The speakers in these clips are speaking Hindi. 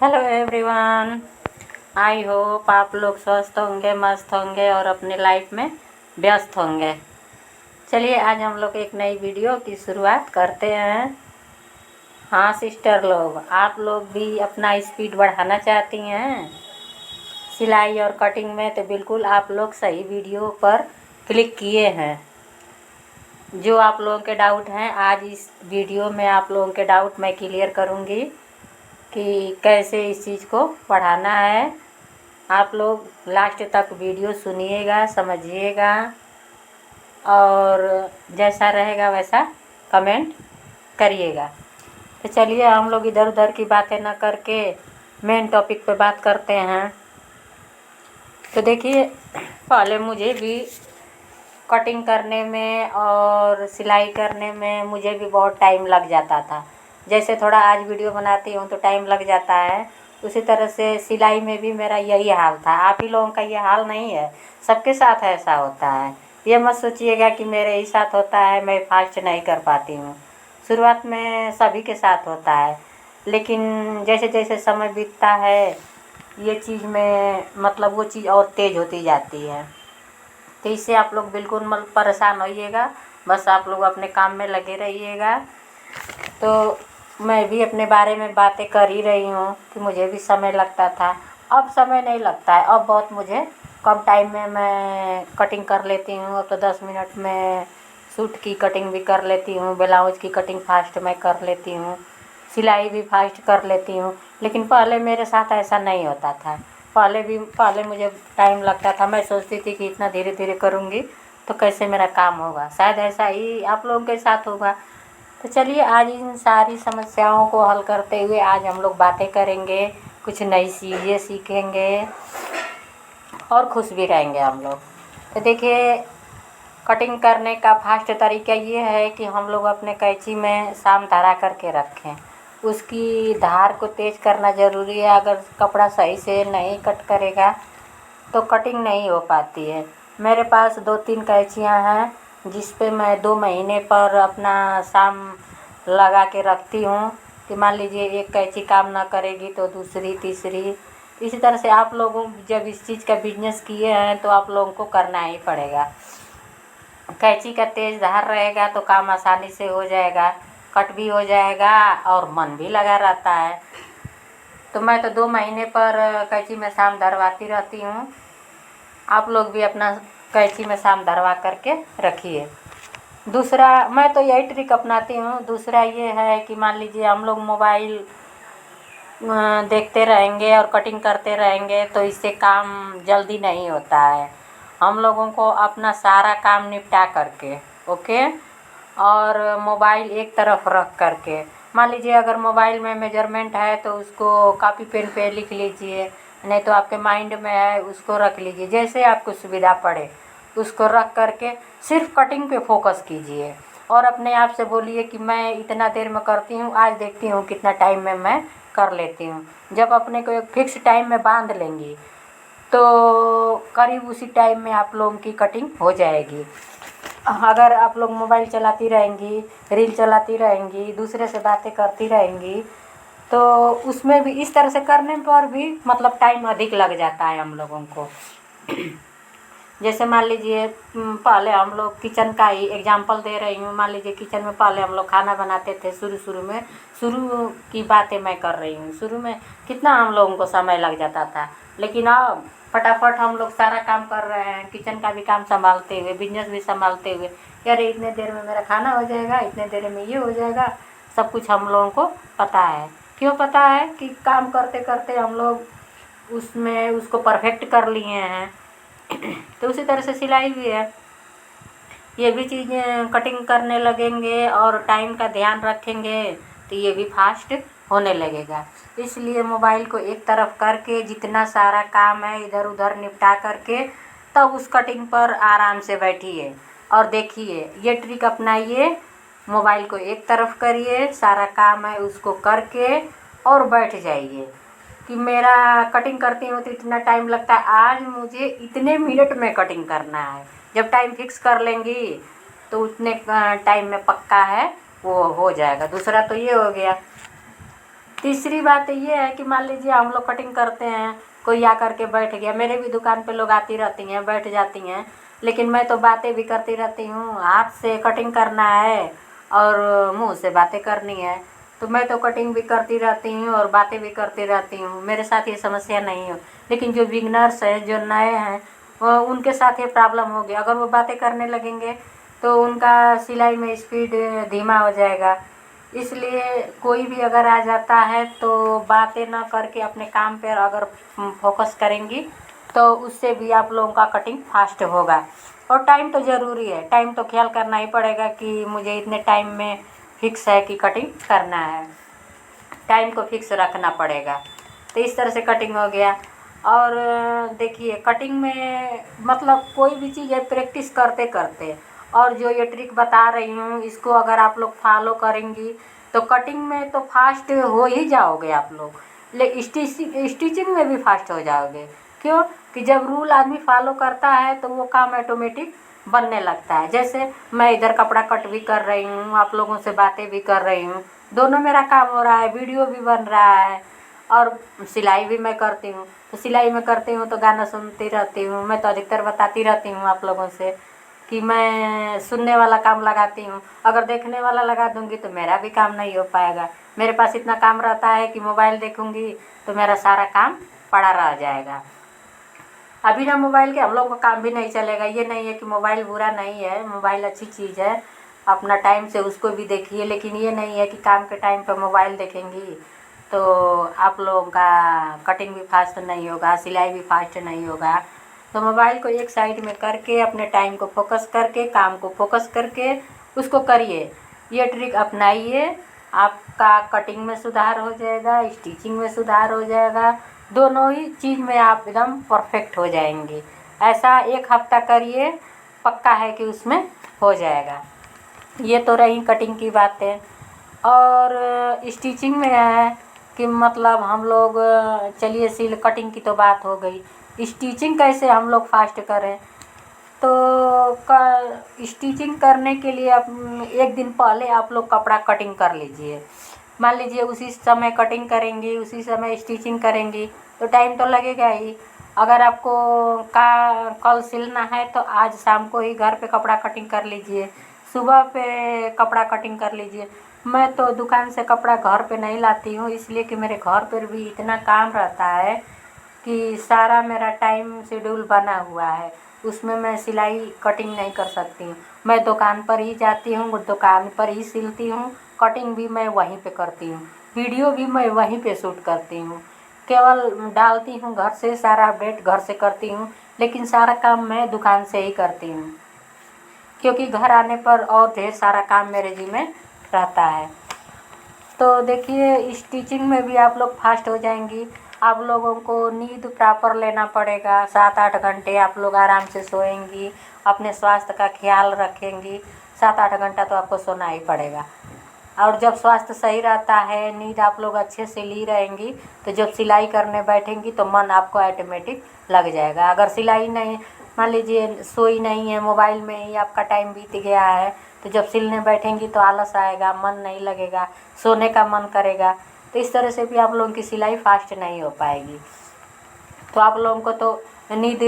Hello everyone. आई होप आप लोग स्वस्थ होंगे, मस्त होंगे और अपने लाइफ में व्यस्त होंगे। चलिए आज हम लोग एक नई वीडियो की शुरुआत करते हैं। हाँ सिस्टर लोग, आप लोग भी अपना स्पीड बढ़ाना चाहती हैं सिलाई और कटिंग में, तो बिल्कुल आप लोग सही वीडियो पर क्लिक किए हैं। जो आप लोगों के डाउट हैं, आज इस वीडियो में आप लोगों के डाउट मैं क्लियर करूँगी कि कैसे इस चीज़ को बढ़ाना है। आप लोग लास्ट तक वीडियो सुनिएगा, समझिएगा और जैसा रहेगा वैसा कमेंट करिएगा। तो चलिए हम लोग इधर उधर की बातें ना करके मेन टॉपिक पे बात करते हैं। तो देखिए, पहले मुझे भी कटिंग करने में और सिलाई करने में मुझे भी बहुत टाइम लग जाता था। जैसे थोड़ा आज वीडियो बनाती हूँ तो टाइम लग जाता है, उसी तरह से सिलाई में भी मेरा यही हाल था। आप ही लोगों का ये हाल नहीं है, सबके साथ ऐसा होता है। ये मत सोचिएगा कि मेरे ही साथ होता है, मैं फास्ट नहीं कर पाती हूँ। शुरुआत में सभी के साथ होता है, लेकिन जैसे जैसे समय बीतता है ये चीज़ में मतलब वो चीज़ और तेज़ होती जाती है। तो इससे आप लोग बिल्कुल मत परेशान होइएगा, बस आप लोग अपने काम में लगे रहिएगा। तो मैं भी अपने बारे में बातें कर ही रही हूँ कि मुझे भी समय लगता था, अब समय नहीं लगता है। अब बहुत मुझे कम टाइम में मैं कटिंग कर लेती हूँ। अब तो 10 मिनट में सूट की कटिंग भी कर लेती हूँ, ब्लाउज की कटिंग फास्ट मैं कर लेती हूँ, सिलाई भी फास्ट कर लेती हूँ। लेकिन पहले मेरे साथ ऐसा नहीं होता था। पहले मुझे टाइम लगता था, मैं सोचती थी कि इतना धीरे धीरे करूँगी तो कैसे मेरा काम होगा। शायद ऐसा ही आप लोगों के साथ होगा। तो चलिए आज इन सारी समस्याओं को हल करते हुए आज हम लोग बातें करेंगे, कुछ नई चीज़ें सीखेंगे और खुश भी रहेंगे हम लोग। तो देखिए, कटिंग करने का फास्ट तरीका ये है कि हम लोग अपने कैंची में साम धारा करके रखें। उसकी धार को तेज़ करना ज़रूरी है। अगर कपड़ा सही से नहीं कट करेगा तो कटिंग नहीं हो पाती है। मेरे पास 2-3 कैंचियाँ हैं जिस पे मैं 2 महीने पर अपना साम लगा के रखती हूँ कि मान लीजिए एक कैंची काम ना करेगी तो दूसरी, तीसरी। इसी तरह से आप लोगों जब इस चीज़ का बिजनेस किए हैं तो आप लोगों को करना ही पड़ेगा। कैंची का तेज़ धार रहेगा तो काम आसानी से हो जाएगा, कट भी हो जाएगा और मन भी लगा रहता है। तो मैं तो 2 महीने पर कैंची में साम धरवाती रहती हूँ। आप लोग भी अपना कैंची में साम धरवा करके रखिए। दूसरा, मैं तो यही ट्रिक अपनाती हूँ। दूसरा ये है कि मान लीजिए हम लोग मोबाइल देखते रहेंगे और कटिंग करते रहेंगे तो इससे काम जल्दी नहीं होता है। हम लोगों को अपना सारा काम निपटा करके, ओके, और मोबाइल एक तरफ रख करके, मान लीजिए अगर मोबाइल में मेजरमेंट है तो उसको कॉपी पेन पे लिख लीजिए, नहीं तो आपके माइंड में है उसको रख लीजिए, जैसे आपको सुविधा पड़े उसको रख करके सिर्फ कटिंग पे फोकस कीजिए और अपने आप से बोलिए कि मैं इतना देर में करती हूँ, आज देखती हूँ कितना टाइम में मैं कर लेती हूँ। जब अपने को एक फिक्स टाइम में बांध लेंगी तो करीब उसी टाइम में आप लोगों की कटिंग हो जाएगी। अगर आप लोग मोबाइल चलाती रहेंगी, रील चलाती रहेंगी, दूसरे से बातें करती रहेंगी तो उसमें भी इस तरह से करने पर भी मतलब टाइम अधिक लग जाता है हम लोगों को। जैसे मान लीजिए पहले हम लोग किचन का ही एग्जांपल दे रही हूँ। मान लीजिए किचन में पहले हम लोग खाना बनाते थे, शुरू की बातें मैं कर रही हूँ। शुरू में कितना हम लोगों को समय लग जाता था, लेकिन अब फटाफट हम लोग सारा काम कर रहे हैं, किचन का भी काम संभालते हुए, बिजनेस भी संभालते हुए। यार इतने देर में मेरा खाना हो जाएगा, इतने देर में ये हो जाएगा, सब कुछ हम लोगों को पता है। क्यों पता है? कि काम करते करते हम लोग उसमें उसको परफेक्ट कर लिए हैं। तो उसी तरह से सिलाई भी है। ये भी चीज़ें कटिंग करने लगेंगे और टाइम का ध्यान रखेंगे तो ये भी फास्ट होने लगेगा। इसलिए मोबाइल को एक तरफ करके जितना सारा काम है इधर उधर निपटा करके तब उस कटिंग पर आराम से बैठिए और देखिए, ये ट्रिक अपनाइए। मोबाइल को एक तरफ करिए, सारा काम है उसको करके और बैठ जाइए कि मेरा कटिंग करती हूँ तो इतना टाइम लगता है, आज मुझे इतने मिनट में कटिंग करना है। जब टाइम फिक्स कर लेंगी तो उतने टाइम में पक्का है वो हो जाएगा। दूसरा तो ये हो गया। तीसरी बात ये है कि मान लीजिए हम लोग कटिंग करते हैं, कोई आकर के बैठ गया, मेरे भी दुकान पे लोग आती रहती हैं, बैठ जाती हैं, लेकिन मैं तो बातें भी करती रहती हूँ। हाथ से कटिंग करना है और मुंह से बातें करनी है, तो मैं तो कटिंग भी करती रहती हूँ और बातें भी करती रहती हूँ, मेरे साथ ये समस्या नहीं हो। लेकिन जो बिगनर्स हैं, जो नए हैं, वो उनके साथ ये प्रॉब्लम होगी। अगर वो बातें करने लगेंगे तो उनका सिलाई में स्पीड धीमा हो जाएगा। इसलिए कोई भी अगर आ जाता है तो बातें ना करके अपने काम पर अगर फोकस करेंगी तो उससे भी आप लोगों का कटिंग फास्ट होगा। और टाइम तो ज़रूरी है, टाइम तो ख्याल करना ही पड़ेगा कि मुझे इतने टाइम में फिक्स है कि कटिंग करना है, टाइम को फिक्स रखना पड़ेगा। तो इस तरह से कटिंग हो गया। और देखिए कटिंग में मतलब कोई भी चीज़ है प्रैक्टिस करते करते, और जो ये ट्रिक बता रही हूँ इसको अगर आप लोग फॉलो करेंगी तो कटिंग में तो फास्ट हो ही जाओगे आप लोग, ले स्टिचिंग में भी फास्ट हो जाओगे। क्यों कि जब रूल आदमी फॉलो करता है तो वो काम ऑटोमेटिक बनने लगता है। जैसे मैं इधर कपड़ा कट भी कर रही हूँ, आप लोगों से बातें भी कर रही हूँ, दोनों मेरा काम हो रहा है, वीडियो भी बन रहा है और सिलाई भी मैं करती हूँ। तो सिलाई में करती हूँ तो गाना सुनती रहती हूँ। मैं तो अधिकतर बताती रहती हूँ आप लोगों से कि मैं सुनने वाला काम लगाती हूँ, अगर देखने वाला लगा दूँगी तो मेरा भी काम नहीं हो पाएगा। मेरे पास इतना काम रहता है कि मोबाइल देखूँगी तो मेरा सारा काम पड़ा रह जाएगा। अभी ना मोबाइल के हम लोग का काम भी नहीं चलेगा। ये नहीं है कि मोबाइल बुरा नहीं है, मोबाइल अच्छी चीज़ है, अपना टाइम से उसको भी देखिए, लेकिन ये नहीं है कि काम के टाइम पे मोबाइल देखेंगी तो आप लोगों का कटिंग भी फास्ट नहीं होगा, सिलाई भी फास्ट नहीं होगा। तो मोबाइल को एक साइड में करके अपने टाइम को फोकस करके, काम को फोकस करके उसको करिए। ये ट्रिक अपनाइए, आपका कटिंग में सुधार हो जाएगा, स्टिचिंग में सुधार हो जाएगा, दोनों ही चीज़ में आप एकदम परफेक्ट हो जाएंगे। ऐसा 1 हफ्ता करिए, पक्का है कि उसमें हो जाएगा। ये तो रही कटिंग की बातें। और स्टिचिंग में है कि मतलब हम लोग चलिए सिल कटिंग की तो बात हो गई, स्टिचिंग कैसे हम लोग फास्ट करें। तो स्टिचिंग करने के लिए आप 1 दिन पहले आप लोग कपड़ा कटिंग कर लीजिए। मान लीजिए उसी समय कटिंग करेंगी, उसी समय स्टिचिंग करेंगी तो टाइम तो लगेगा ही। अगर आपको कल सिलना है तो आज शाम को ही घर पे कपड़ा कटिंग कर लीजिए, सुबह पे कपड़ा कटिंग कर लीजिए। मैं तो दुकान से कपड़ा घर पे नहीं लाती हूँ, इसलिए कि मेरे घर पर भी इतना काम रहता है कि सारा मेरा टाइम शेड्यूल बना हुआ है, उसमें मैं सिलाई कटिंग नहीं कर सकती हूँ। मैं दुकान पर ही जाती हूँ, दुकान पर ही सिलती हूँ, कटिंग भी मैं वहीं पे करती हूँ, वीडियो भी मैं वहीं पे शूट करती हूँ, केवल डालती हूँ घर से, सारा अपडेट घर से करती हूँ, लेकिन सारा काम मैं दुकान से ही करती हूँ क्योंकि घर आने पर और ढेर सारा काम मेरे जिम्मे रहता है। तो देखिए स्टिचिंग में भी आप लोग फास्ट हो जाएंगी। आप लोगों को नींद प्रॉपर लेना पड़ेगा, 7-8 घंटे आप लोग आराम से सोएंगी, अपने स्वास्थ्य का ख्याल रखेंगी, 7-8 घंटा तो आपको सोना ही पड़ेगा। और जब स्वास्थ्य सही रहता है, नींद आप लोग अच्छे से ली रहेंगी, तो जब सिलाई करने बैठेंगी तो मन आपको ऑटोमेटिक लग जाएगा। अगर सिलाई नहीं, मान लीजिए सोई नहीं है, मोबाइल में ही आपका टाइम बीत गया है, तो जब सिलने बैठेंगी तो आलस आएगा, मन नहीं लगेगा, सोने का मन करेगा। तो इस तरह से भी आप लोगों की सिलाई फास्ट नहीं हो पाएगी। तो आप लोगों को तो नींद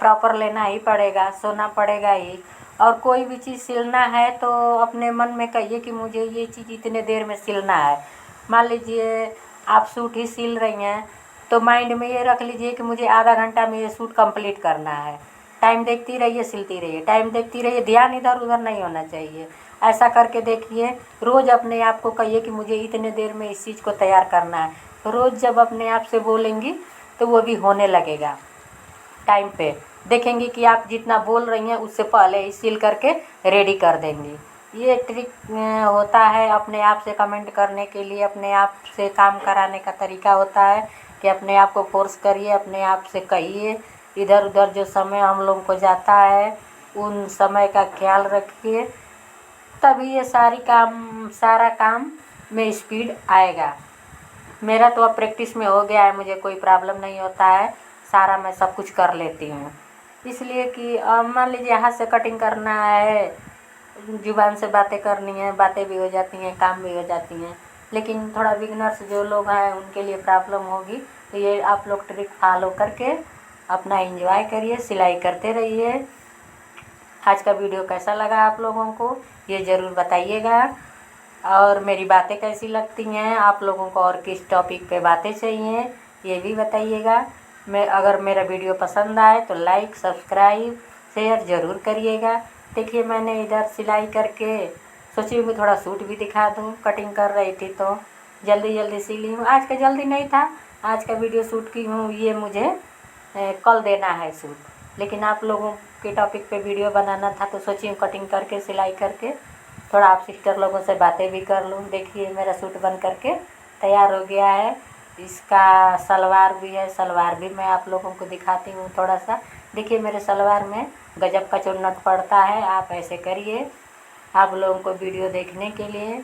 प्रॉपर लेना ही पड़ेगा, सोना पड़ेगा ही। और कोई भी चीज़ सिलना है तो अपने मन में कहिए कि मुझे ये चीज़ इतने देर में सिलना है। मान लीजिए आप सूट ही सिल रही हैं तो माइंड में ये रख लीजिए कि मुझे आधा घंटा में ये सूट कंप्लीट करना है। टाइम देखती रहिए, सिलती रहिए, टाइम देखती रहिए, ध्यान इधर उधर नहीं होना चाहिए। ऐसा करके देखिए, रोज़ अपने आप को कहिए कि मुझे इतने देर में इस चीज़ को तैयार करना है। तो रोज़ जब अपने आप से बोलेंगी तो वो भी होने लगेगा। टाइम पे देखेंगे कि आप जितना बोल रही हैं उससे पहले ही सिल करके रेडी कर देंगी। ये ट्रिक होता है अपने आप से कमेंट करने के लिए, अपने आप से काम कराने का तरीका होता है कि अपने आप को फोर्स करिए, अपने आप से कहिए। इधर उधर जो समय हम लोगों को जाता है उन समय का ख्याल रखिए, तभी ये सारा काम में स्पीड आएगा। मेरा तो अब प्रैक्टिस में हो गया है, मुझे कोई प्रॉब्लम नहीं होता है, सारा मैं सब कुछ कर लेती हूँ। इसलिए कि मान लीजिए हाथ से कटिंग करना है, जुबान से बातें करनी है, बातें भी हो जाती हैं, काम भी हो जाती हैं। लेकिन थोड़ा बिगनर्स जो लोग हैं उनके लिए प्रॉब्लम होगी। तो ये आप लोग ट्रिक फॉलो करके अपना एंजॉय करिए, सिलाई करते रहिए। आज का वीडियो कैसा लगा आप लोगों को ये ज़रूर बताइएगा, और मेरी बातें कैसी लगती हैं, आप लोगों को और किस टॉपिक पे बातें चाहिए ये भी बताइएगा। अगर मेरा वीडियो पसंद आए तो लाइक, सब्सक्राइब, शेयर ज़रूर करिएगा। देखिए मैंने इधर सिलाई करके सोची हूँ थोड़ा सूट भी दिखा दूँ, कटिंग कर रही थी तो जल्दी जल्दी सिली हूँ। आज का जल्दी नहीं था, आज का वीडियो शूट की हूँ, ये मुझे कल देना है सूट, लेकिन आप लोगों के टॉपिक पे वीडियो बनाना था तो सोची हूँ कटिंग करके सिलाई करके थोड़ा आप सिस्टर लोगों से बातें भी कर लूँ। देखिए मेरा सूट बन करके तैयार हो गया है। इसका सलवार भी है, सलवार भी मैं आप लोगों को दिखाती हूँ थोड़ा सा। देखिए मेरे सलवार में गजब का चुन्नट पड़ता है। आप ऐसे करिए। आप लोगों को वीडियो देखने के लिए